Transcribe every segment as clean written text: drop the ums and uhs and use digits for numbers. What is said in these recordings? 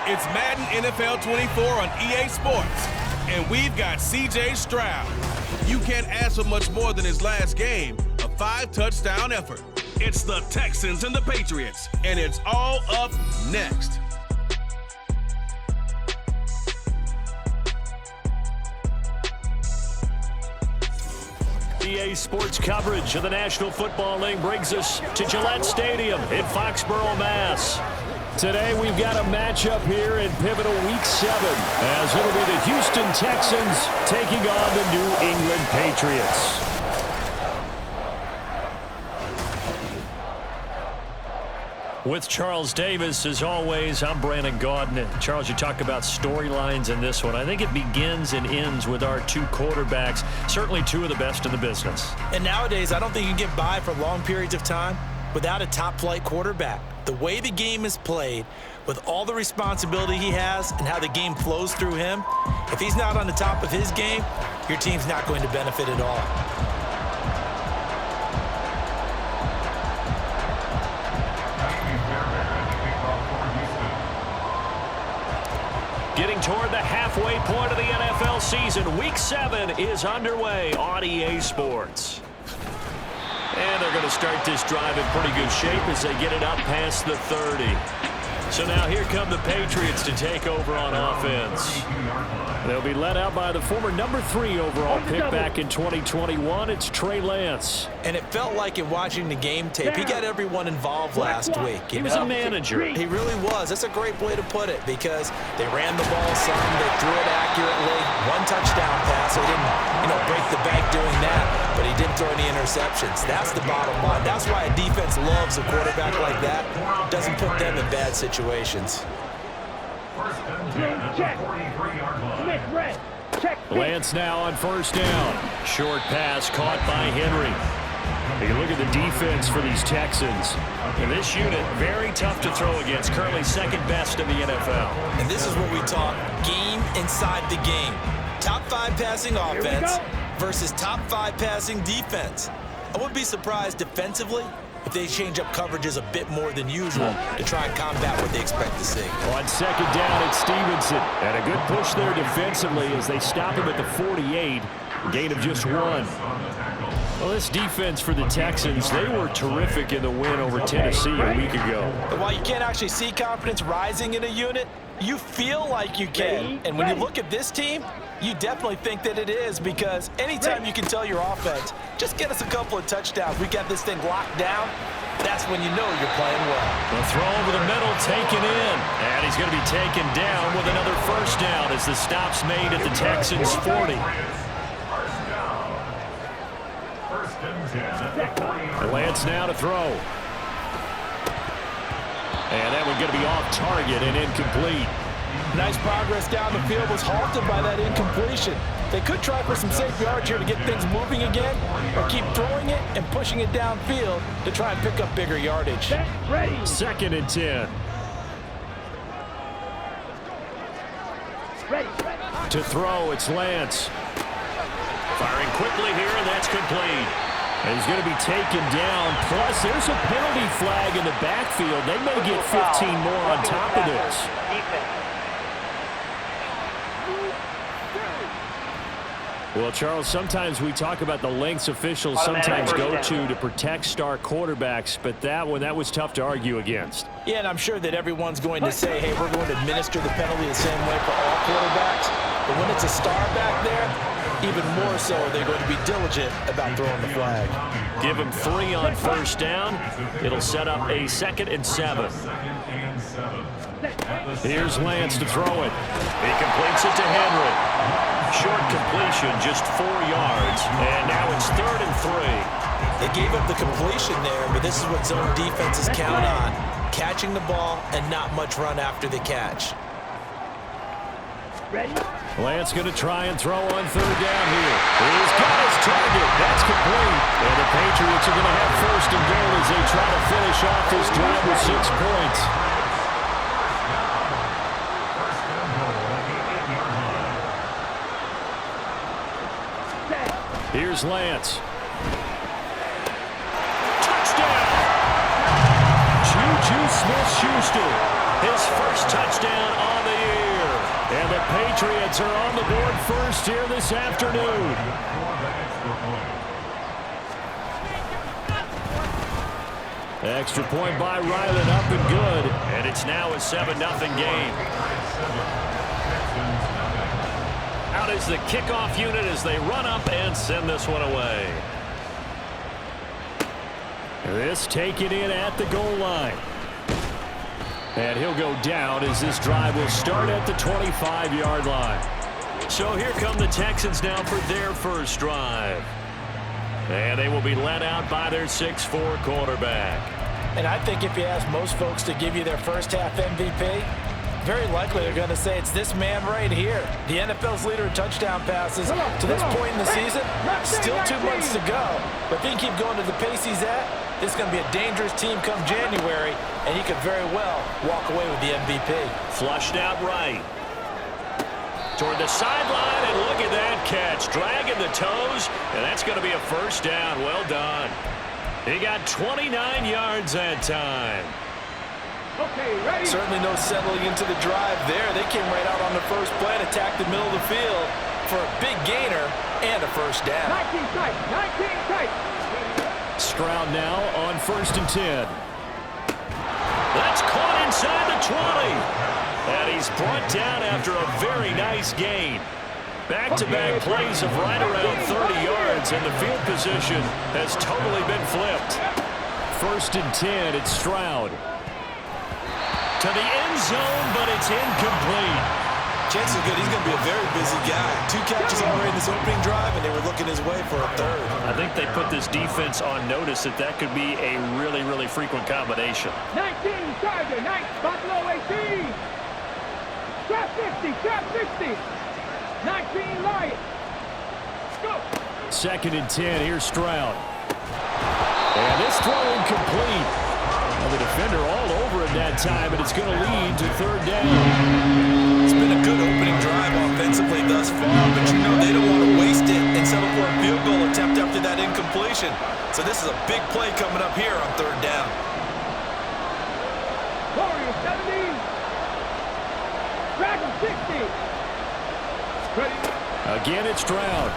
It's Madden NFL 24 on EA Sports, and we've got C.J. Stroud. You can't ask for much more than his last game, a 5-touchdown effort. It's the Texans and the Patriots, and it's all up next. EA Sports coverage of the National Football League brings us to Gillette Stadium in Foxborough, Mass. Today we've got a matchup here in pivotal Week 7, as it'll be the Houston Texans taking on the New England Patriots. With Charles Davis, as always, I'm Brandon Gaudin. Charles, you talk about storylines in this one. I think it begins and ends with our two quarterbacks, certainly two of the best in the business. And nowadays, I don't think you can get by for long periods of time without a top-flight quarterback. The way the game is played, with all the responsibility he has and how the game flows through him, if he's not on the top of his game, your team's not going to benefit at all. Getting toward the halfway point of the NFL season, Week 7 is underway on EA Sports. And they're going to start this drive in pretty good shape as they get it up past the 30. So now here come the Patriots to take over on offense. They'll be led out by the former number 3 overall pick back in 2021. It's Trey Lance. And it felt like in watching the game tape, he got everyone involved last week. He was a manager. He really was. That's a great way to put it because they ran the ball some, they threw it accurately. One touchdown pass, so he didn't, break the bank doing that, but he didn't throw any interceptions. That's the bottom line. That's why a defense loves a quarterback like that. Doesn't put them in bad situations. Lance now on first down. Short pass caught by Henry. You look at the defense for these Texans. And this unit, very tough to throw against. Currently second best in the NFL. And this is what we talk, game inside the game. Top 5 passing offense versus top 5 passing defense. I wouldn't be surprised defensively if they change up coverages a bit more than usual to try and combat what they expect to see. On second down, it's Stevenson. And a good push there defensively as they stop him at the 48. Gain of just 1. Well, this defense for the Texans, they were terrific in the win over Tennessee a week ago. And while you can't actually see confidence rising in a unit, you feel like you can. And when you look at this team, you definitely think that it is because anytime you can tell your offense, just get us a couple of touchdowns, we got this thing locked down, that's when you know you're playing well. The throw over the middle taken in. And he's going to be taken down with another first down as the stop's made at the Texans' 40. Lance now to throw. And that one going to be off target and incomplete. Nice progress down the field was halted by that incompletion. They could try for some safe yards here to get things moving again, or keep throwing it and pushing it downfield to try and pick up bigger yardage. Second and 10. To throw, it's Lance. Firing quickly here, and that's complete. And he's going to be taken down. Plus, there's a penalty flag in the backfield. They may get 15 more on top of this. Well, Charles, sometimes we talk about the lengths officials sometimes go to protect star quarterbacks, but that was tough to argue against. Yeah, and I'm sure that everyone's going to say, hey, we're going to administer the penalty the same way for all quarterbacks. But when it's a star back there, even more so are they going to be diligent about throwing the flag. Give him 3 on first down. It'll set up a 2nd and 7. Here's Lance to throw it. He completes it to Henry. Short completion, just 4 yards. And now it's 3rd and 3. They gave up the completion there, but this is what zone defenses count on. Catching the ball and not much run after the catch. Lance going to try and throw on 3rd down here. He's got his target. That's complete. And the Patriots are going to have 1st and goal as they try to finish off this drive with 6 points. Here's Lance. Touchdown! Juju Smith-Schuster his first touchdown on the year. And the Patriots are on the board first here this afternoon. Extra point by Ryland, up and good. And it's now a 7-0 game. Out is the kickoff unit as they run up and send this one away. This taken in at the goal line. And he'll go down as this drive will start at the 25-yard line. So here come the Texans now for their first drive. And they will be led out by their 6'4" quarterback. And I think if you ask most folks to give you their first half MVP, very likely they're going to say it's this man right here. The NFL's leader in touchdown passes to this point in the season. Still 2 months to go. But if he can keep going to the pace he's at, this is going to be a dangerous team come January, and he could very well walk away with the MVP. Flushed out right. Toward the sideline, and look at that catch. Dragging the toes, and that's going to be a first down. Well done. He got 29 yards that time. Okay, ready? Certainly no settling into the drive there. They came right out on the first play and attacked the middle of the field for a big gainer and a first down. 19 tight, 19 tight. Stroud now on 1st and 10. That's caught inside the 20. And he's brought down after a very nice gain. Back-to-back plays of right around 30 yards, and the field position has totally been flipped. 1st and 10, it's Stroud. To the end zone, but it's incomplete. Chances are good he's going to be a very busy guy. 2 catches already in this opening drive, and they were looking his way for a third. I think they put this defense on notice that could be a really, really frequent combination. 19 Charger, 9 Buffalo 18. Trap 50, trap 60. 19 Lions. Go. 2nd and 10, here's Stroud. And this throw incomplete. Well, the defender all over it that time, but it's going to lead to 3rd down. It's been a good opening drive offensively thus far, but you know they don't want to waste it and settle for a field goal attempt after that incompletion. So this is a big play coming up here on 3rd down. Warriors 70. Dragon 60. Ready? Again, it's Stroud.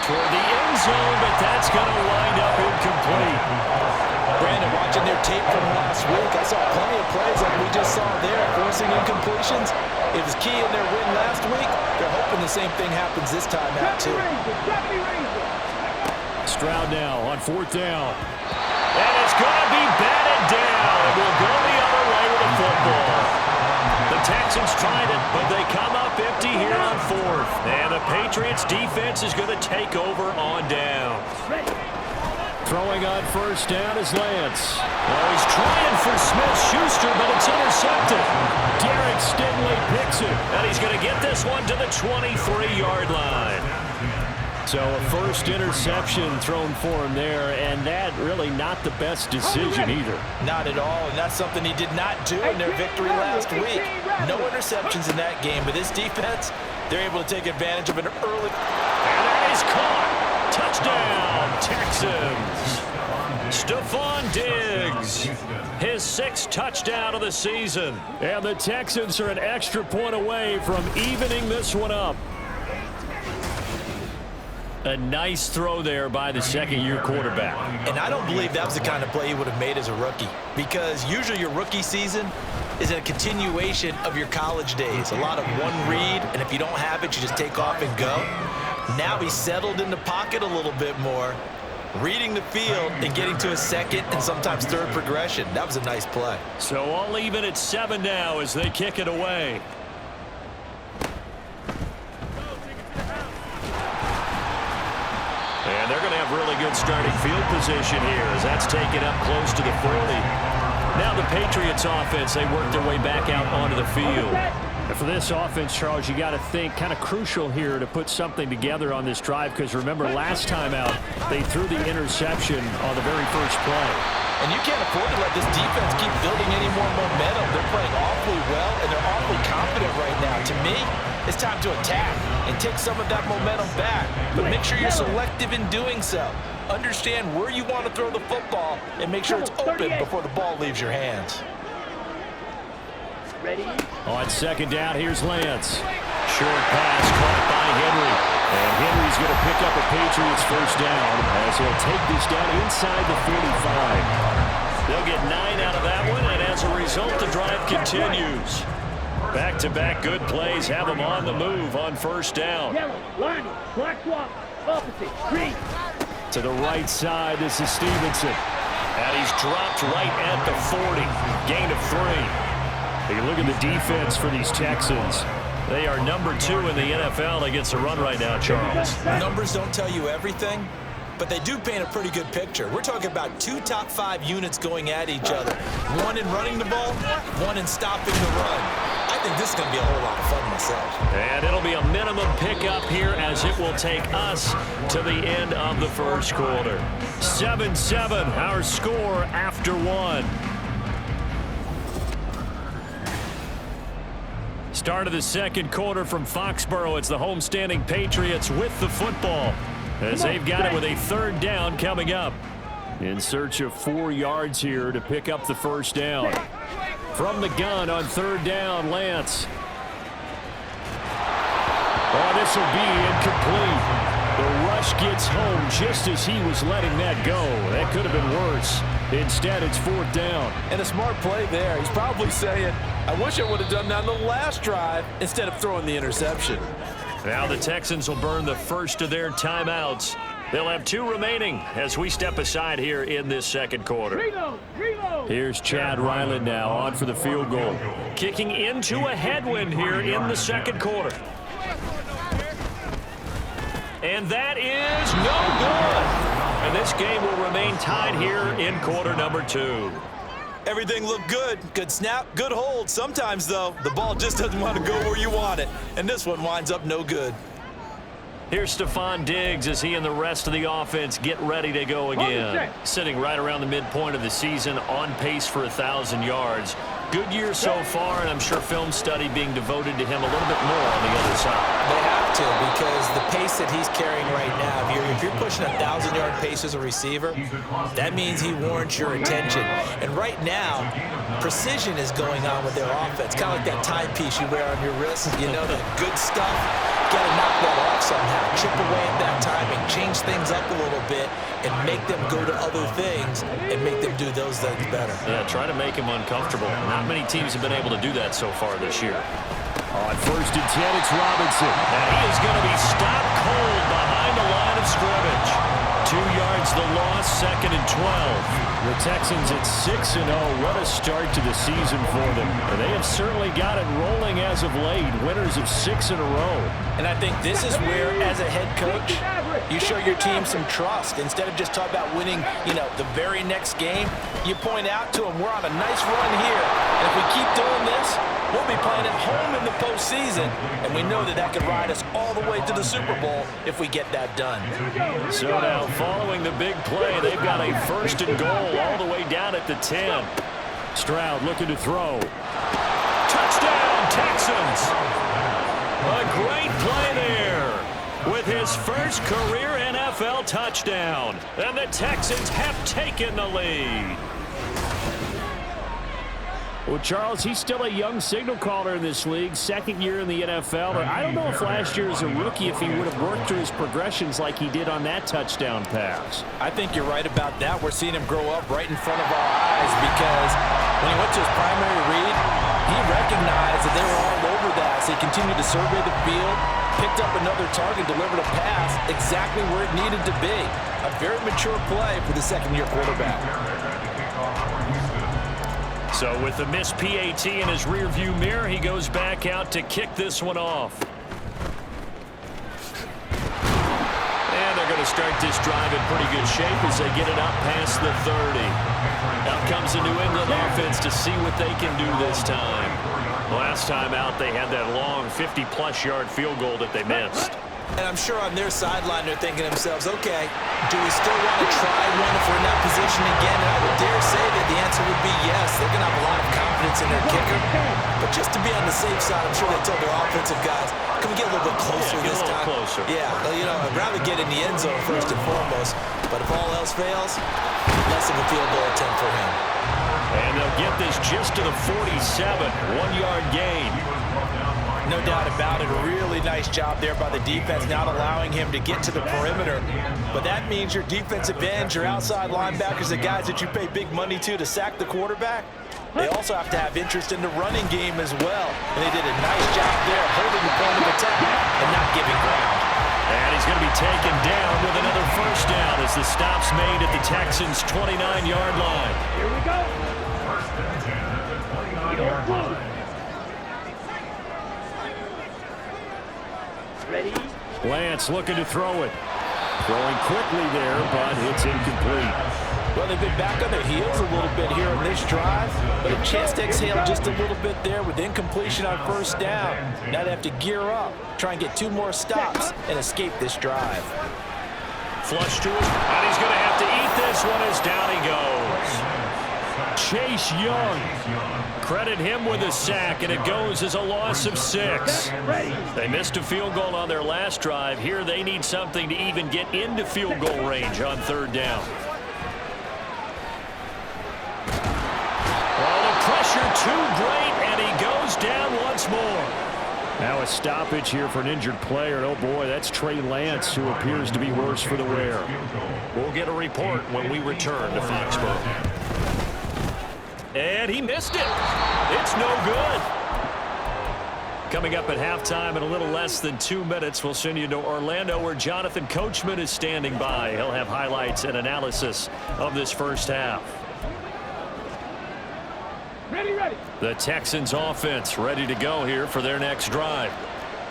Toward the end zone, but that's going to wind up incomplete. Brandon, watching their tape from last week, I saw plenty of plays like we just saw there, forcing incompletions. It was key in their win last week. They're hoping the same thing happens this time out, too. Stroud now on 4th down. And it's going to be batted down. It will go the other way with the football. The Texans tried it, but they come up empty here on 4th. And the Patriots defense is going to take over on down. Throwing on 1st down is Lance. Oh, he's trying for Smith-Schuster, but it's intercepted. Derek Stingley picks it, and he's going to get this one to the 23-yard line. So a first interception thrown for him there, and that really not the best decision either. Not at all, and that's something he did not do in their victory last week. No interceptions in that game, but this defense, they're able to take advantage of an early... And that is caught! Touchdown, Texans! Stephon Diggs, his 6th touchdown of the season. And the Texans are an extra point away from evening this one up. A nice throw there by the 2nd-year quarterback. And I don't believe that was the kind of play he would have made as a rookie, because usually your rookie season is a continuation of your college days. A lot of one read, and if you don't have it, you just take off and go. Now he's settled in the pocket a little bit more, reading the field and getting to a 2nd and sometimes 3rd progression. That was a nice play. So all even at 7 now as they kick it away. And they're going to have really good starting field position here as that's taken up close to the 40. Now the Patriots offense, they work their way back out onto the field. And for this offense, Charles, you got to think kind of crucial here to put something together on this drive, because remember last time out they threw the interception on the very first play. And you can't afford to let this defense keep building any more momentum. They're playing awfully well, and they're awfully confident right now. To me, it's time to attack and take some of that momentum back. But make sure you're selective in doing so. Understand where you want to throw the football and make sure it's open before the ball leaves your hands. On second down, here's Lance. Short pass caught by Henry. And Henry's going to pick up a Patriots first down as he'll take this down inside the 45. They'll get 9 out of that one, and as a result, the drive continues. Back-to-back good plays have them on the move on first down. Yellow, line, black swap, opposite, green. To the right side, this is Stevenson. And he's dropped right at the 40. Gain of 3. You look at the defense for these Texans. They are number 2 in the NFL against the run right now, Charles. Numbers don't tell you everything, but they do paint a pretty good picture. We're talking about 2 top 5 units going at each other. One in running the ball, one in stopping the run. I think this is going to be a whole lot of fun myself. And it'll be a minimum pickup here as it will take us to the end of the first quarter. 7-7, our score after 1. Start of the second quarter from Foxborough. It's the homestanding Patriots with the football as they've got it with a third down coming up. In search of 4 yards here to pick up the first down. From the gun on third down, Lance. Oh, this will be incomplete. The rush gets home just as he was letting that go. That could have been worse. Instead, it's fourth down. And a smart play there. He's probably saying, I wish I would have done that on the last drive instead of throwing the interception. Now the Texans will burn the first of their timeouts. They'll have 2 remaining as we step aside here in this second quarter. Reload. Here's Chad Ryland now on for the field goal. Kicking into a headwind here in the second quarter. And that is no good. And this game will remain tied here in quarter number 2. Everything looked good. Good snap, good hold. Sometimes, though, the ball just doesn't want to go where you want it. And this one winds up no good. Here's Stephon Diggs as he and the rest of the offense get ready to go again. Sitting right around the midpoint of the season, on pace for 1,000 yards. Good year so far, and I'm sure film study being devoted to him a little bit more on the other side. They have to, because the pace that he's carrying right now, if you're pushing 1,000-yard pace as a receiver, that means he warrants your attention. And right now, precision is going on with their offense. Kind of like that timepiece you wear on your wrist. You know, the good stuff. Got to knock that off somehow. Chip away at that timing. Change things up a little bit and make them go to other things and make them do those things better. Yeah, try to make him uncomfortable. Not many teams have been able to do that so far this year. On first and 10, it's Robinson. And he is going to be stopped cold behind the line of scrimmage. 2 yards the loss, second and 12. The Texans at 6-0. What a start to the season for them. And they have certainly got it rolling as of late. Winners of 6 in a row. And I think this is where, as a head coach, you show your team some trust. Instead of just talking about winning, the very next game, you point out to them, we're on a nice run here. And if we keep doing this, we'll be playing at home in the postseason. And we know that could ride us all the way to the Super Bowl if we get that done. So now, following the big play, they've got a first and goal all the way down at the 10. Stroud looking to throw. Touchdown, Texans! A great play there with his first career NFL touchdown. And the Texans have taken the lead. Well, Charles, he's still a young signal caller in this league, second year in the NFL. But I don't know if last year as a rookie, if he would have worked through his progressions like he did on that touchdown pass. I think you're right about that. We're seeing him grow up right in front of our eyes because when he went to his primary read, he recognized that they were all over that. So he continued to survey the field, picked up another target, delivered a pass exactly where it needed to be. A very mature play for the second-year quarterback. So with the missed PAT in his rearview mirror, he goes back out to kick this one off. And they're going to start this drive in pretty good shape as they get it up past the 30. Out comes the New England offense to see what they can do this time. Last time out, they had that long 50-plus yard field goal that they missed. And I'm sure on their sideline they're thinking to themselves, okay, do we still want to try one if we're in that position again? And I would dare say that the answer would be yes. They're going to have a lot of confidence in their kicker. But just to be on the safe side, I'm sure they told their offensive guys, can we get a little bit closer this time? Closer. Yeah, I'd rather get in the end zone first and foremost. But if all else fails, less of a field goal attempt for him. And they'll get this just to the 47. 1-yard gain. No doubt about it. A really nice job there by the defense, not allowing him to get to the perimeter. But that means your defensive ends, your outside linebackers, the guys that you pay big money to sack the quarterback, they also have to have interest in the running game as well. And they did a nice job there holding the point of attack and not giving ground. And he's going to be taken down with another first down as the stop's made at the Texans' 29-yard line. Here we go. You don't move. Ready? Lance looking to throw it. Throwing quickly there, but it's incomplete. Well, they've been back on their heels a little bit here on this drive, but a chance to exhale just a little bit there with incompletion on first down. Now they have to gear up, try and get 2 more stops, and escape this drive. Flush to him, and he's going to have to eat this one as down he goes. Chase Young. Credit him with a sack, and it goes as a loss of 6. They missed a field goal on their last drive. Here they need something to even get into field goal range on third down. Pressure too great, and he goes down once more. Now a stoppage here for an injured player. And oh boy, that's Trey Lance, who appears to be worse for the wear. We'll get a report when we return to Foxborough. And he missed it. It's no good. Coming up at halftime in a little less than 2 minutes, we'll send you to Orlando, where Jonathan Coachman is standing by. He'll have highlights and analysis of this first half. Ready. The Texans offense ready to go here for their next drive.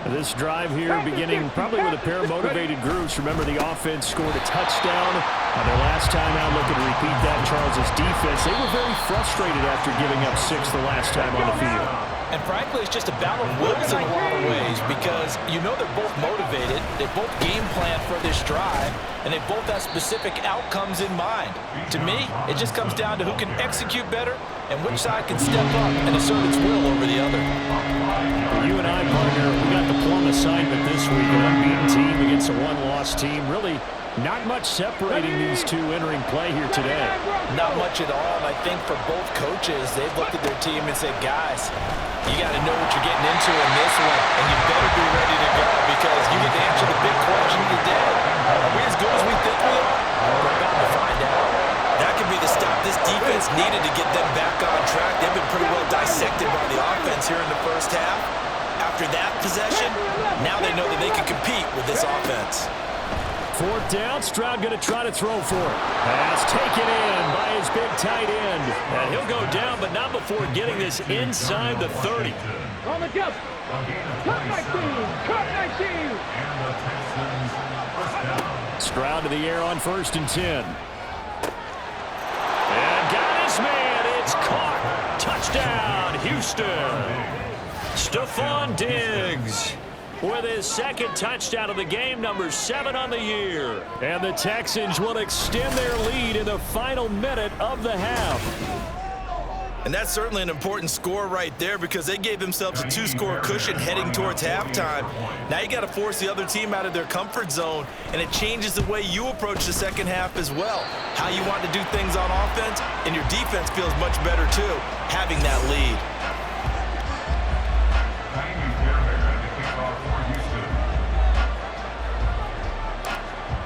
This drive here beginning probably with a pair of motivated groups. Remember, the offense scored a touchdown on their last time out. Looking to repeat that. Charles' defense, they were very frustrated after giving up 6 the last time on the field. And frankly, it's just a battle of wills in a lot of ways, because you know they're both motivated, they both game plan for this drive, and they both have specific outcomes in mind. To me, it just comes down to who can execute better and which side can step up and assert its will over the other. For you and I, partner, we got the plum assignment this week. An unbeaten team against a one-loss team. Really not much separating these two entering play here today. Not much at all, and I think for both coaches, they've looked at their team and said, guys, you got to know what you're getting into in this one, and you better be ready to go, because you get to answer the big question of the day. Are we as good as we think we are? We're about to find out. That could be the stop this defense needed to get them back on track. They've been pretty well dissected by the offense here in the first half. After that possession, now they know that they can compete with this offense. 4th down, Stroud going to try to throw for it. Pass taken in by his big tight end. And he'll go down, but not before getting this inside the 30. On the jump. Cut 19. Stroud to the air on 1st and 10. And got his man. It's caught. Touchdown, Houston. Stephon Diggs with his 2nd touchdown of the game, number 7 on the year. And the Texans will extend their lead in the final minute of the half. And that's certainly an important score right there, because they gave themselves a 2-score cushion heading towards halftime. Now you got to force the other team out of their comfort zone, and it changes the way you approach the second half as well. How you want to do things on offense, and your defense feels much better too, having that lead.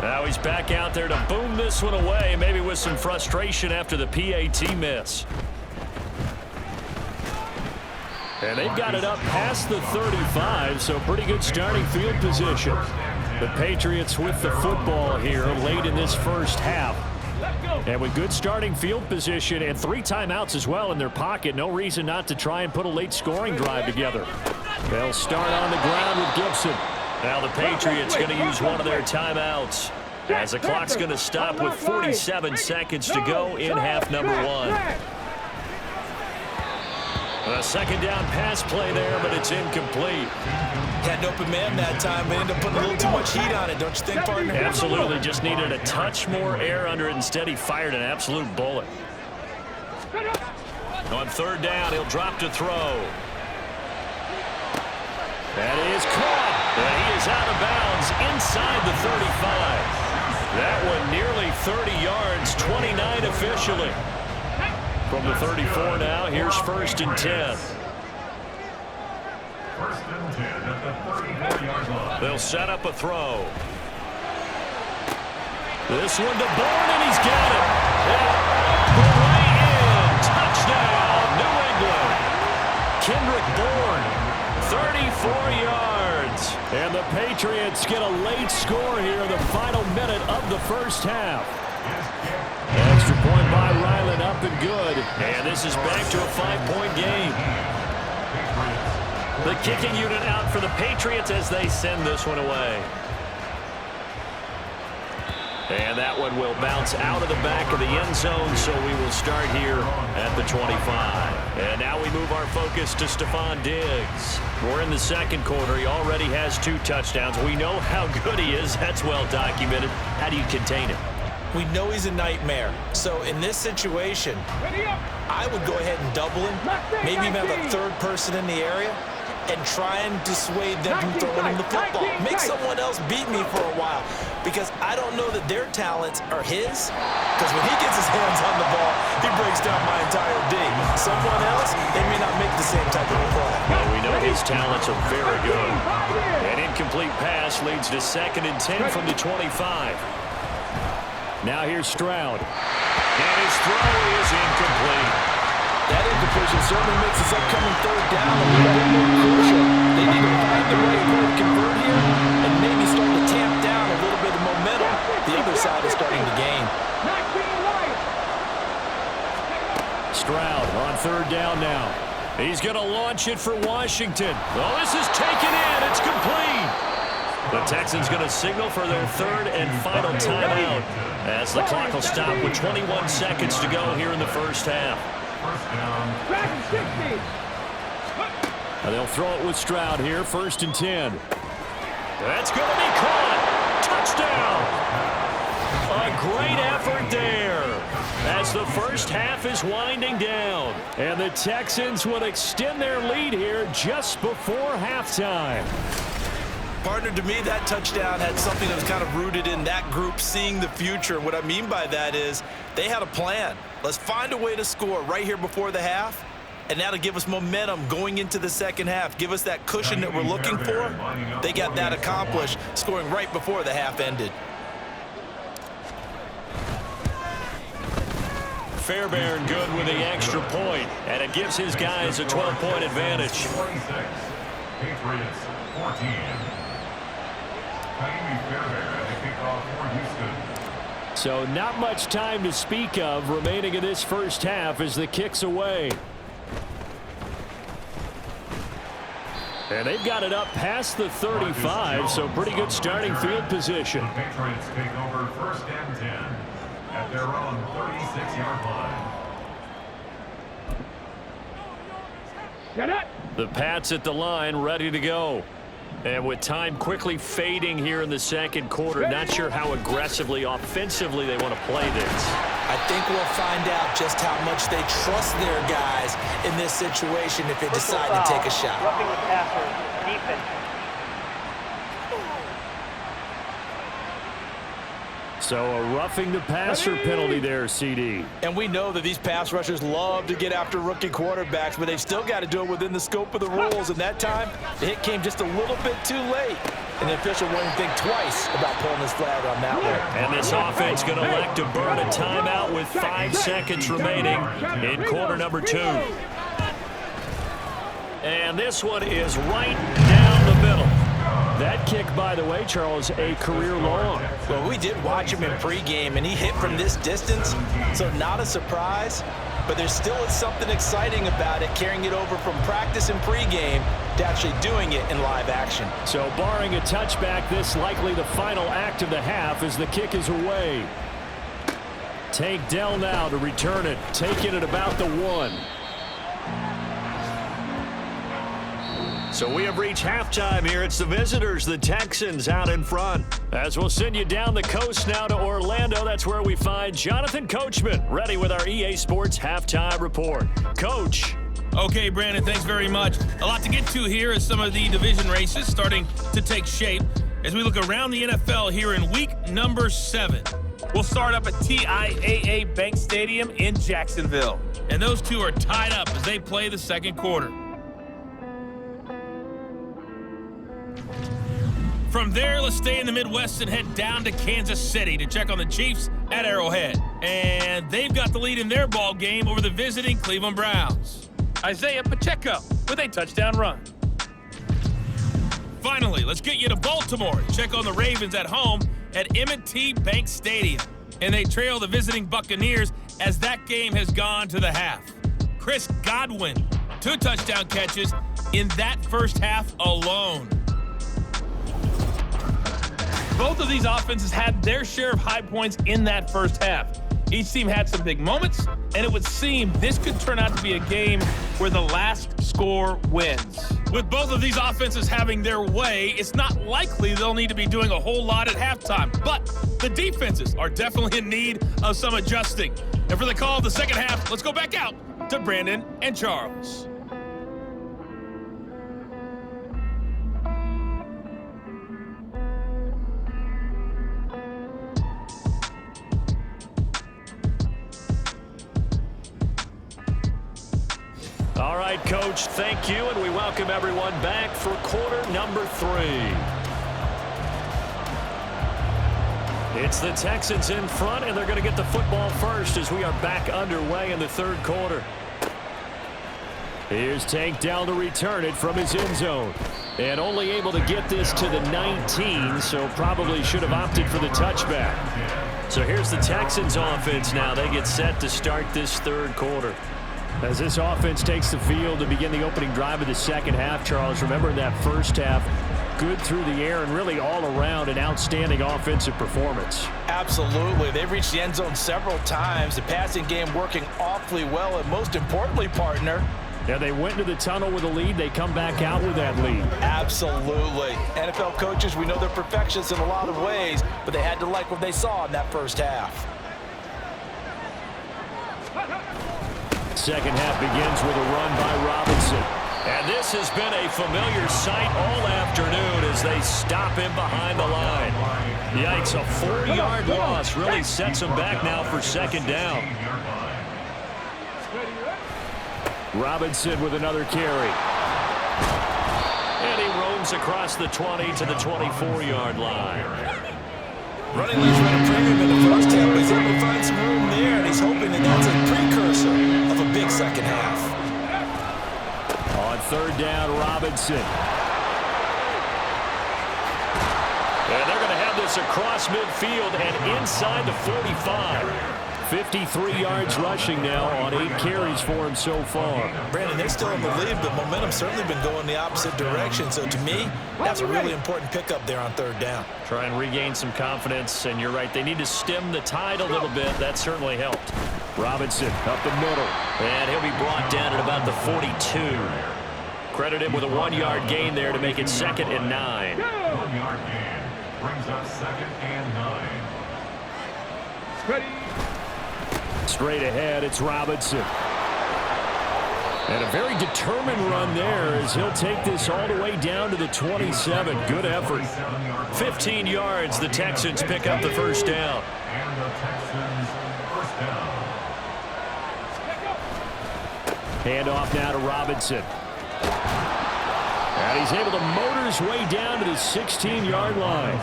Now he's back out there to boom this one away, maybe with some frustration after the PAT miss. And they've got it up past the 35, so pretty good starting field position. The Patriots with the football here late in this first half. And with good starting field position and 3 timeouts as well in their pocket, no reason not to try and put a late scoring drive together. They'll start on the ground with Gibson. Now the Patriots going to use one of their timeouts, as the clock's going to stop with 47 seconds to go in half number 1. A 2nd down pass play there, but it's incomplete. Had an open man that time, but ended up putting a little too much heat on it, don't you think, partner? Absolutely, just needed a touch more air under it. Instead, he fired an absolute bullet. On 3rd down, he'll drop to throw. That is caught, and he is out of bounds inside the 35. That one nearly 30 yards, 29 officially. From the 34 now, here's 1st and 10. 1st and 10 at the 34-yard line. They'll set up a throw. This one to Bourne, and he's got it. The way in. Touchdown, New England. Kendrick Bourne, 34 yards. And the Patriots get a late score here in the final minute of the first half. Extra point by Ryland, up and good. And this is back to a 5-point game. The kicking unit out for the Patriots as they send this one away. And that one will bounce out of the back of the end zone, so we will start here at the 25. And now we move our focus to Stephon Diggs. We're in the second quarter. He already has 2 touchdowns. We know how good he is. That's well documented. How do you contain him? We know he's a nightmare. So in this situation, I would go ahead and double him, maybe even have a third person in the area, and try and dissuade them from throwing him the football. Make someone else beat me for a while, because I don't know that their talents are his, because when he gets his hands on the ball, he breaks down my entire D. Someone else, they may not make the same type of play. Well, we know his talents are very good. An incomplete pass leads to 2nd and 10 from the 25. Now here's Stroud. And his throw is incomplete. That incompletion certainly makes this upcoming 3rd down a little bit more crucial. They need to find the right way to convert here and maybe start to tamp down a little bit of momentum. The other side is starting to gain. Stroud on 3rd down now. He's going to launch it for Washington. Oh, this is taken in. It's complete. The Texans going to signal for their 3rd and final timeout as the clock will stop with 21 seconds to go here in the first half. And they'll throw it with Stroud here, 1st and 10. That's going to be caught. Touchdown. A great effort there as the first half is winding down. And the Texans will extend their lead here just before halftime. Partner, to me, that touchdown had something that was kind of rooted in that group seeing the future. What I mean by that is they had a plan. Let's find a way to score right here before the half, and that'll give us momentum going into the second half. Give us that cushion that we're looking for. They got that accomplished, scoring right before the half ended. Fairbairn good with the extra point, and it gives his guys a 12-point advantage. Patriots 14. So not much time to speak of remaining in this first half as the kick's away. And they've got it up past the 35, so pretty good starting field position. The Patriots take over 1st and 10 at their own 36-yard line. The Pats at the line, ready to go. And with time quickly fading here in the second quarter, not sure how aggressively, offensively they want to play this. I think we'll find out just how much they trust their guys in this situation if they decide to take a shot. Roughing the passer, defense. So a roughing the passer penalty there, CD. And we know that these pass rushers love to get after rookie quarterbacks, but they've still got to do it within the scope of the rules. And that time, the hit came just a little bit too late. And the official wouldn't think twice about pulling his flag on that one. And this offense going to elect to burn a timeout with 5 seconds remaining in quarter number 2. And this one is right down the middle. That kick, by the way, Charles, a career long. Well, we did watch him in pregame, and he hit from this distance, so not a surprise. But there still is something exciting about it, carrying it over from practice and pregame to actually doing it in live action. So barring a touchback, this likely the final act of the half as the kick is away. Tank Dell now to return it, taking it about the 1. So we have reached halftime here. It's the visitors, the Texans, out in front. As we'll send you down the coast now to Orlando, that's where we find Jonathan Coachman, ready with our EA Sports Halftime Report. Coach. Okay, Brandon, thanks very much. A lot to get to here as some of the division races starting to take shape as we look around the NFL here in week number 7. We'll start up at TIAA Bank Stadium in Jacksonville. And those two are tied up as they play the second quarter. From there, let's stay in the Midwest and head down to Kansas City to check on the Chiefs at Arrowhead. And they've got the lead in their ball game over the visiting Cleveland Browns. Isaiah Pacheco with a touchdown run. Finally, let's get you to Baltimore to check on the Ravens at home at M&T Bank Stadium. And they trail the visiting Buccaneers as that game has gone to the half. Chris Godwin, 2 touchdown catches in that first half alone. Both of these offenses had their share of high points in that first half. Each team had some big moments, and it would seem this could turn out to be a game where the last score wins. With both of these offenses having their way, it's not likely they'll need to be doing a whole lot at halftime. But the defenses are definitely in need of some adjusting. And for the call of the second half, let's go back out to Brandon and Charles. All right, Coach, thank you, and we welcome everyone back for quarter number 3. It's the Texans in front, and they're going to get the football first as we are back underway in the third quarter. Here's Tank down to return it from his end zone. And only able to get this to the 19, so probably should have opted for the touchback. So here's the Texans offense now. They get set to start this third quarter. As this offense takes the field to begin the opening drive of the second half, Charles, remember in that first half, good through the air and really all around an outstanding offensive performance. Absolutely. They've reached the end zone several times. The passing game working awfully well, and most importantly, partner, yeah, they went into the tunnel with a lead. They come back out with that lead. Absolutely. NFL coaches, we know they're perfectionists in a lot of ways, but they had to like what they saw in that first half. Second half begins with a run by Robinson. And this has been a familiar sight all afternoon as they stop him behind the line. Yikes, a 4-yard loss really sets him back now for second down. Robinson with another carry. And he roams across the 20 to the 24-yard line. Running leads ran a premium in the first half, but he's able to find some room there, and he's hoping that that's a precursor of a big second half. On third down, Robinson. And they're going to have this across midfield and inside the 45. 53 yards rushing now on 8 carries for him so far. Brandon, they're still in the lead, but momentum's certainly been going the opposite direction. So to me, that's a really important pickup there on third down. Try and regain some confidence, and you're right, they need to stem the tide a little bit. That certainly helped. Robinson up the middle. And he'll be brought down at about the 42. Credit him with a 1-yard gain there to make it 2nd and 9. 1-yard gain brings up 2nd and 9. Ready. Straight ahead, it's Robinson. And a very determined run there as he'll take this all the way down to the 27. Good effort. 15 yards, the Texans pick up the first down. And the Texans first down. Handoff now to Robinson. And he's able to motor his way down to the 16-yard line.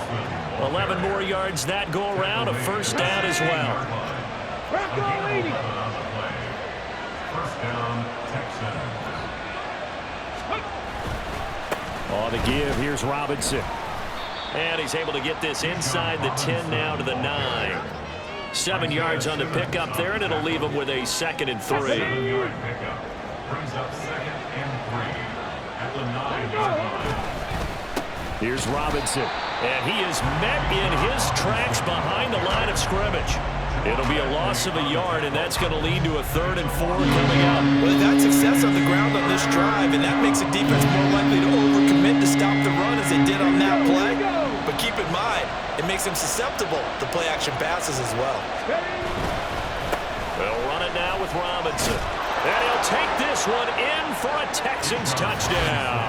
11 more yards that go around, a first down as well. First down, Texans. On the give, here's Robinson. And he's able to get this inside the 10 now to the 9. 7 yards on the pickup there, and it'll leave him with a 2nd and 3. 7-yard pickup brings up 2nd and 3 at the 9-yard line. Here's Robinson. And he is met in his tracks behind the line of scrimmage. It'll be a loss of a yard, and that's going to lead to a 3rd and 4 coming up. Well, they've had success on the ground on this drive, and that makes the defense more likely to overcommit to stop the run as they did on that play. But keep in mind, it makes them susceptible to play-action passes as well. They'll run it now with Robinson. And he'll take this one in for a Texans touchdown.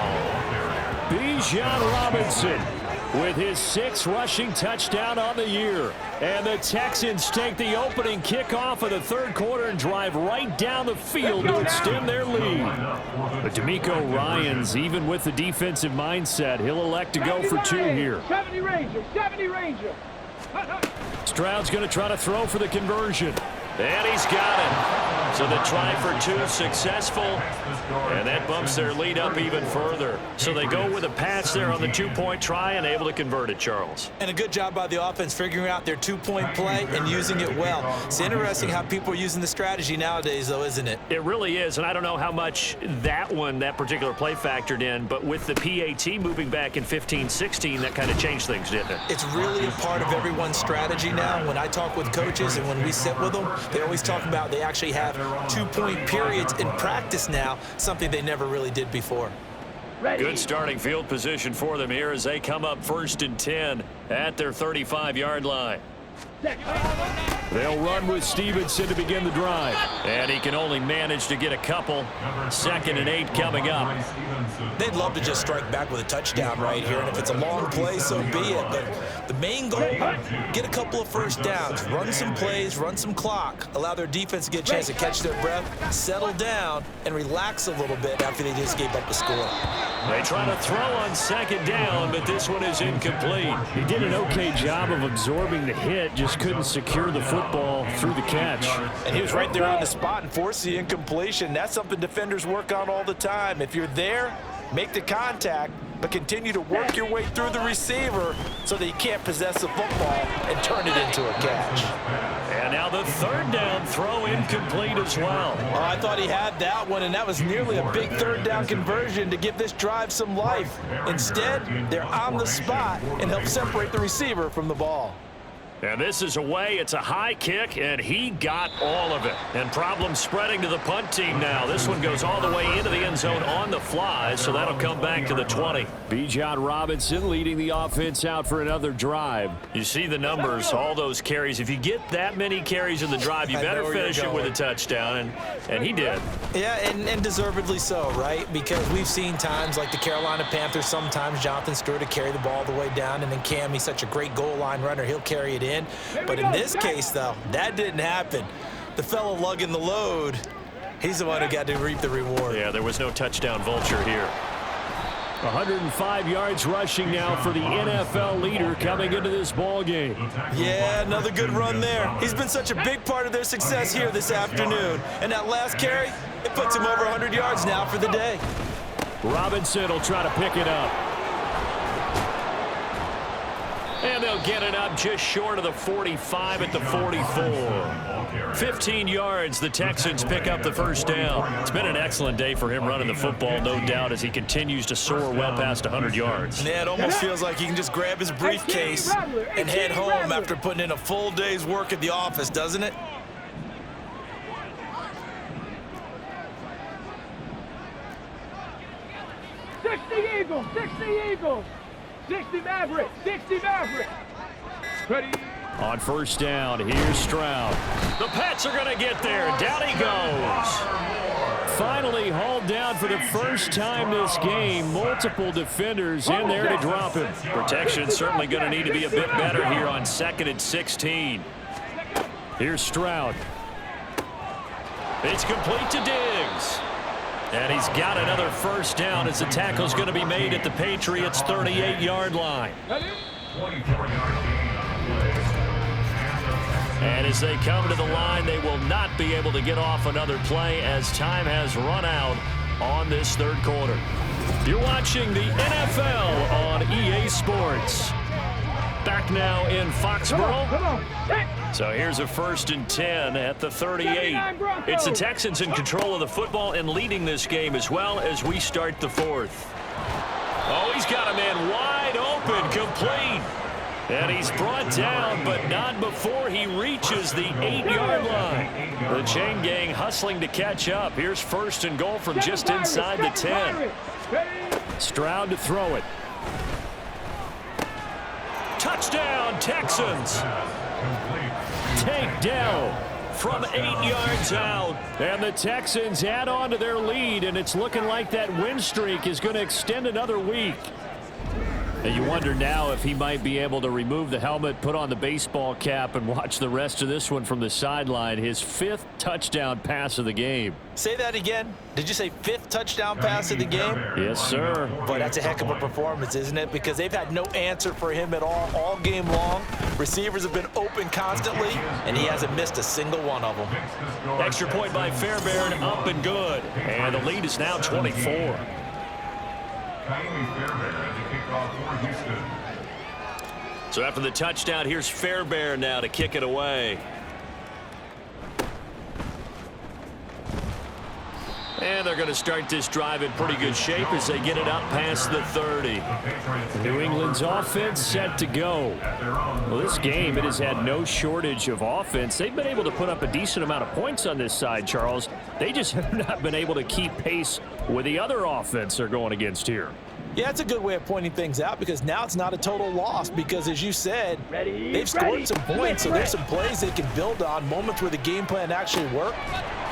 Bijan Robinson with his 6th rushing touchdown on the year. And the Texans take the opening kickoff of the third quarter and drive right down the field to extend their lead. But D'Amico Ryans, even with the defensive mindset, he'll elect to go for 2 here. 70 Ranger. Stroud's going to try to throw for the conversion. And he's got it. So the try for 2 successful, and that bumps their lead up even further. So they go with a pass there on the 2-point try and able to convert it, Charles. And a good job by the offense figuring out their 2-point play and using it well. It's interesting how people are using the strategy nowadays, though, isn't it? It really is, and I don't know how much that particular play factored in, but with the PAT moving back in 15-16, that kind of changed things, didn't it? It's really a part of everyone's strategy now. When I talk with coaches and when we sit with them, they always talk about they actually have 2-point periods in practice now, something they never really did before. Good starting field position for them here as they come up 1st and 10 at their 35-yard line. They'll run with Stevenson to begin the drive. And he can only manage to get a couple. 2nd and 8 coming up. They'd love to just strike back with a touchdown right here. And if it's a long play, so be it. But the main goal, get a couple of first downs. Run some plays, run some clock. Allow their defense to get a chance to catch their breath, settle down, and relax a little bit after they just gave up the score. They try to throw on 2nd down, but this one is incomplete. He did an okay job of absorbing the hit, just couldn't secure the football through the catch. And he was right there on the spot and forced the incompletion. That's something defenders work on all the time. If you're there, make the contact, but continue to work your way through the receiver so that you can't possess the football and turn it into a catch. And now the 3rd down throw incomplete as well. Oh, I thought he had that one, and that was nearly a big 3rd down conversion to give this drive some life. Instead, they're on the spot and help separate the receiver from the ball. And this is away. It's a high kick, and he got all of it. And problems spreading to the punt team now. This one goes all the way into the end zone on the fly, so that'll come back to the 20. Bijan Robinson leading the offense out for another drive. You see the numbers, all those carries. If you get that many carries in the drive, you better finish it with a touchdown, and he did. Yeah, and deservedly so, right? Because we've seen times like the Carolina Panthers, sometimes Jonathan Stewart to carry the ball all the way down, and then Cam, he's such a great goal line runner, he'll carry it in. But in this case, though, that didn't happen. The fellow lugging the load, he's the one who got to reap the reward. Yeah, there was no touchdown vulture here. 105 yards rushing now for the NFL leader coming into this ball game. Yeah, another good run there. He's been such a big part of their success here this afternoon. And that last carry, it puts him over 100 yards now for the day. Robinson will try to pick it up. And they'll get it up just short of the 45 at the 44. 15 yards, the Texans pick up the 1st down. It's been an excellent day for him running the football, no doubt, as he continues to soar well past 100 yards. Yeah, it almost feels like he can just grab his briefcase and head home after putting in a full day's work at the office, doesn't it? Eagles, 60 Eagles. 60 Maverick, 60 Maverick. Ready. On 1st down, here's Stroud. The Pats are going to get there. Down he goes. Finally hauled down for the first time this game. Multiple defenders in there to drop him. Protection certainly going to need to be a bit better here on 2nd and 16. Here's Stroud. It's complete to Diggs. And he's got another 1st down as the tackle's going to be made at the Patriots' 38-yard line. And as they come to the line, they will not be able to get off another play as time has run out on this 3rd quarter. You're watching the NFL on EA Sports. Back now in Foxborough. So here's a 1st and 10 at the 38. It's the Texans in control of the football and leading this game as well as we start the 4th. Oh, he's got a man wide open, complete. And he's brought down, but not before he reaches the 8-yard line. The chain gang hustling to catch up. Here's 1st and goal from just inside the 10. Stroud to throw it. Touchdown, Texans. Takedown from 8 yards out. And the Texans add on to their lead, and it's looking like that win streak is going to extend another week. And you wonder now if he might be able to remove the helmet, put on the baseball cap, and watch the rest of this one from the sideline. His 5th touchdown pass of the game. Say that again. Did you say 5th touchdown pass of the game? Yes, sir. Boy, that's a heck of a performance, isn't it? Because they've had no answer for him at all game long. Receivers have been open constantly, and he hasn't missed a single one of them. Extra point by Fairbairn, up and good. And the lead is now 24. So after the touchdown, here's Fairbairn now to kick it away. And they're going to start this drive in pretty good shape as they get it up past the 30. New England's offense set to go. Well, this game, it has had no shortage of offense. They've been able to put up a decent amount of points on this side, Charles. They just have not been able to keep pace with the other offense they're going against here. Yeah, it's a good way of pointing things out because now it's not a total loss because, as you said, they've scored some points, so there's some plays they can build on, moments where the game plan actually worked.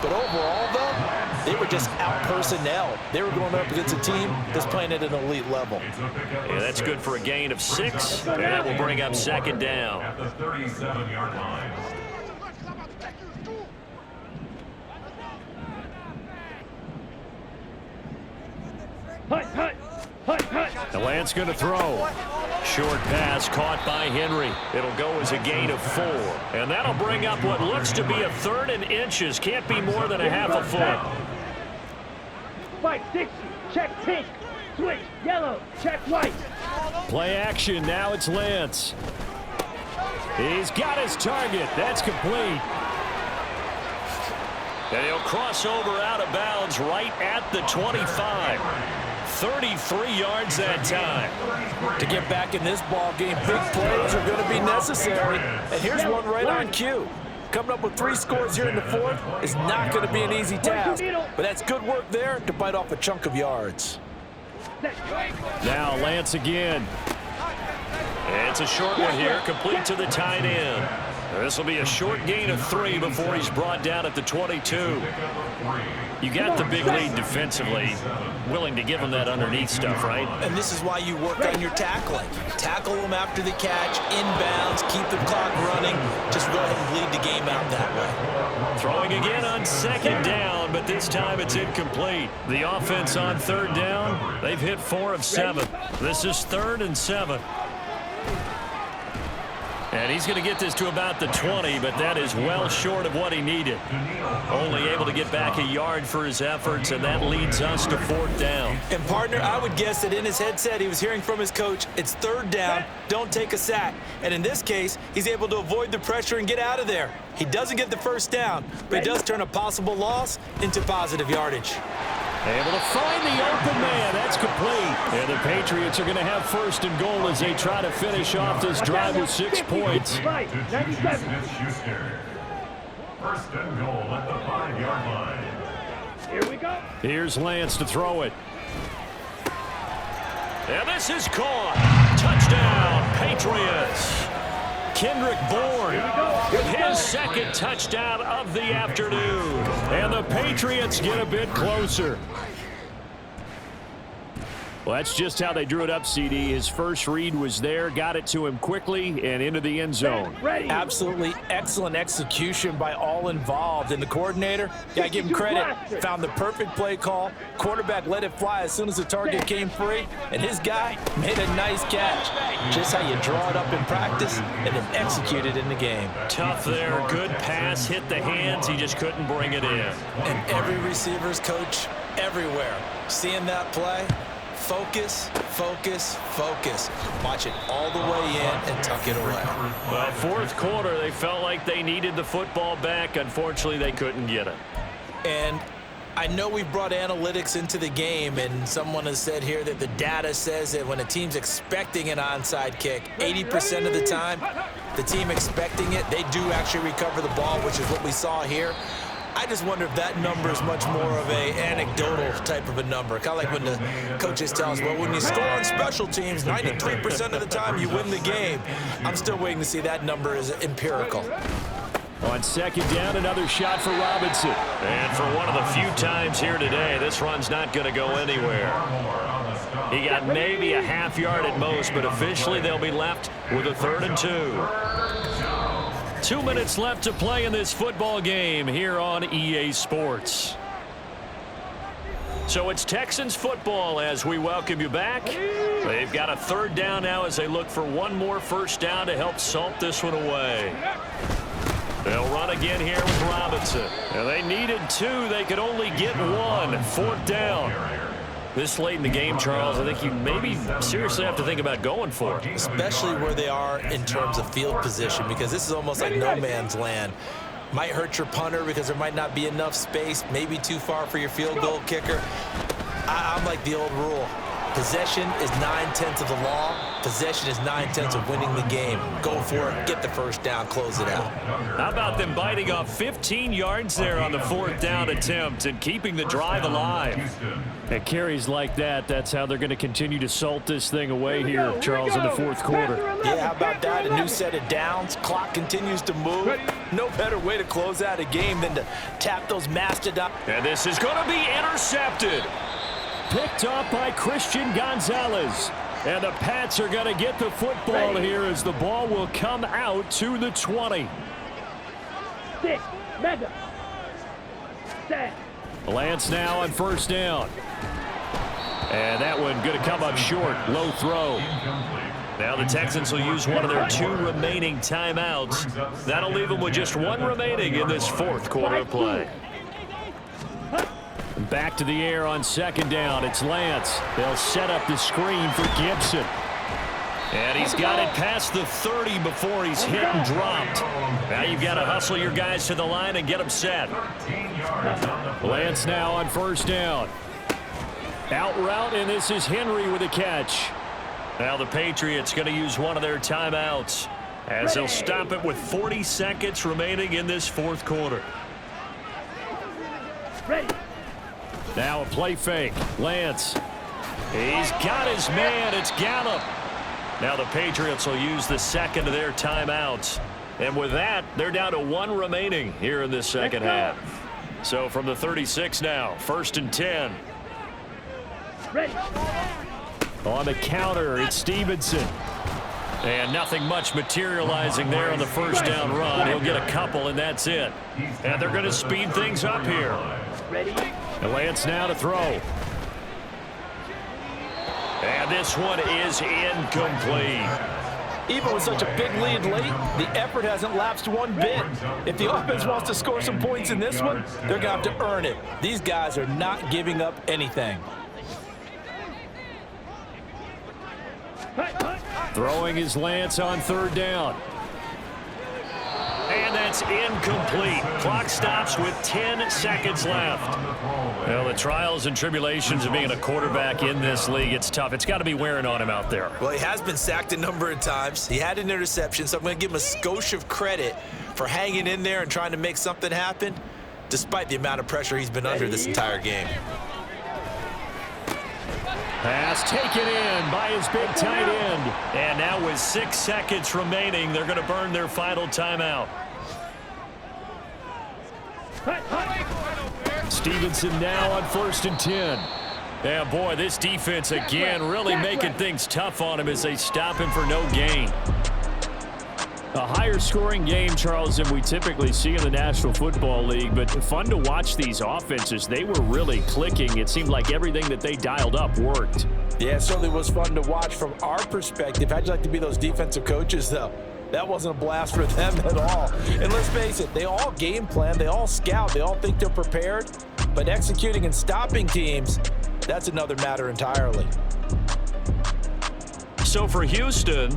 But overall, though, they were just out personnel. They were going up against a team that's playing at an elite level. Yeah, that's good for a gain of 6, and that will bring up 2nd down. At the 37-yard line. The Lance going to throw. Short pass caught by Henry. It'll go as a gain of 4. And that'll bring up what looks to be a 3rd and inches. Can't be more than a half a foot. Fight 60, check pink, switch yellow, check white. Play action, now it's Lance. He's got his target, that's complete. And he'll cross over out of bounds right at the 25. 33 yards that time. To get back in this ball game, big plays are going to be necessary. And here's one right on cue. Coming up with 3 scores here in the 4th is not going to be an easy task. But that's good work there to bite off a chunk of yards. Now Lance again. It's a short one here, complete to the tight end. This will be a short gain of 3 before he's brought down at the 22. You got the big lead defensively, willing to give him that underneath stuff, right? And this is why you work on your tackling. Tackle them after the catch, inbounds, keep the clock running. Just go ahead and bleed the game out that way. Throwing again on 2nd down, but this time it's incomplete. The offense on 3rd down, they've hit 4 of 7. This is 3rd and 7. And he's going to get this to about the 20, but that is well short of what he needed. Only able to get back a yard for his efforts, and that leads us to 4th down. And, partner, I would guess that in his headset he was hearing from his coach, it's 3rd down, don't take a sack. And in this case, he's able to avoid the pressure and get out of there. He doesn't get the 1st down, but he does turn a possible loss into positive yardage. Able to find the open man. That's complete. And the Patriots are going to have 1st and goal as they try to finish off this drive with 6 points. 97. 1st and goal at the 5-yard line. Here we go. Here's Lance to throw it. And this is caught. Touchdown, Patriots. Kendrick Bourne with his 2nd touchdown of the afternoon. And the Patriots get a bit closer. Well, that's just how they drew it up, CD. His first read was there, got it to him quickly, and into the end zone. Absolutely excellent execution by all involved. And the coordinator, got to give him credit, found the perfect play call. Quarterback let it fly as soon as the target came free, and his guy made a nice catch. Just how you draw it up in practice and then execute it in the game. Tough there, good pass, hit the hands, he just couldn't bring it in. And every receiver's coach everywhere, seeing that play, focus, focus, focus. Watch it all the way in and tuck it away. Well, 4th quarter, they felt like they needed the football back. Unfortunately, they couldn't get it. And I know we brought analytics into the game, and someone has said here that the data says that when a team's expecting an onside kick, 80% of the time, the team expecting it, they do actually recover the ball, which is what we saw here. I just wonder if that number is much more of a anecdotal type of a number. Kind of like when the coaches tell us, well, when you score on special teams, 93% of the time you win the game. I'm still waiting to see that number is empirical. On 2nd down, another shot for Robinson. And for one of the few times here today, this run's not going to go anywhere. He got maybe a half yard at most, but officially they'll be left with a 3rd and 2. 2 minutes left to play in this football game here on EA Sports. So it's Texans football as we welcome you back. They've got a 3rd down now as they look for one more first down to help salt this one away. They'll run again here with Robinson. And they needed 2. They could only get 1. 4th down. This late in the game, Charles, I think you maybe seriously have to think about going for it. Especially where they are in terms of field position, because this is almost like no man's land. Might hurt your punter because there might not be enough space, maybe too far for your field goal kicker. I'm like the old rule. Possession is 9/10 of the law. Possession is 9/10 of winning the game. Go for it, get the first down, close it out. How about them biting off 15 yards there on the 4th down attempt and keeping the drive alive? At carries like that, that's how they're going to continue to salt this thing away here, Charles, in the 4th quarter. Yeah, how about that? A new set of downs. Clock continues to move. No better way to close out a game than to tap those mastodon. And this is going to be intercepted. Picked up by Christian Gonzalez. And the Pats are going to get the football here as the ball will come out to the 20. 6, Mega. 7. Lance now on 1st down. And that one going to come up short. Low throw. Now the Texans will use one of their 2 remaining timeouts. That'll leave them with just 1 remaining in this 4th quarter of play. Back to the air on 2nd down. It's Lance. They'll set up the screen for Gibson. And he's got it past the 30 before he's hit and dropped. Now you've got to hustle your guys to the line and get them set. Lance now on 1st down. Out route, and this is Henry with a catch. Now the Patriots going to use one of their timeouts as they'll stop it with 40 seconds remaining in this 4th quarter. Ready. Now a play fake. Lance. He's got his man. It's Gallup. Now the Patriots will use the 2nd of their timeouts. And with that, they're down to 1 remaining here in this 2nd half. So from the 36 now, 1st and 10. Ready. On the counter, it's Stevenson. And nothing much materializing there on the 1st down run. He'll get a couple, and that's it. And they're going to speed things up here. Ready. And Lance now to throw. And this one is incomplete. Even with such a big lead late, the effort hasn't lapsed one bit. If the offense wants to score some points in this one, they're going to have to earn it. These guys are not giving up anything. Throwing is Lance on 3rd down. And that's incomplete. Clock stops with 10 seconds left. Well, the trials and tribulations of being a quarterback in this league, it's tough. It's got to be wearing on him out there. Well, he has been sacked a number of times. He had an interception, so I'm going to give him a skosh of credit for hanging in there and trying to make something happen, despite the amount of pressure he's been under this entire game. Pass taken in by his big tight end. And now with 6 seconds remaining, they're going to burn their final timeout. Stevenson now on 1st and 10. Yeah, boy, this defense again really making things tough on him as they stop him for no gain. A higher scoring game, Charles, than we typically see in the National Football League, but fun to watch these offenses. They were really clicking. It seemed like everything that they dialed up worked. Yeah, it certainly was fun to watch from our perspective. How'd you like to be those defensive coaches, though? That wasn't a blast for them at all. And let's face it, they all game plan, they all scout, they all think they're prepared, but executing and stopping teams, that's another matter entirely. So for Houston,